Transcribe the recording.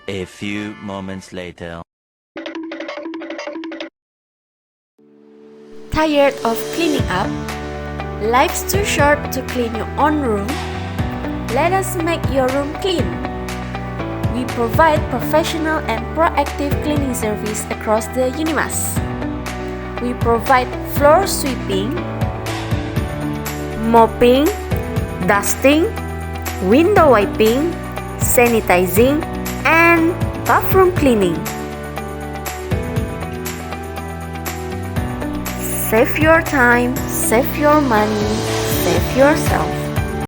A few moments later. Tired of cleaning up? Life's too short to clean your own room? Let us make your room clean. We provide professional and proactive cleaning service across the Unimas. We provide floor sweeping, mopping, dusting, window wiping, sanitizing, and bathroom cleaning. Save your time, save your money, save yourself.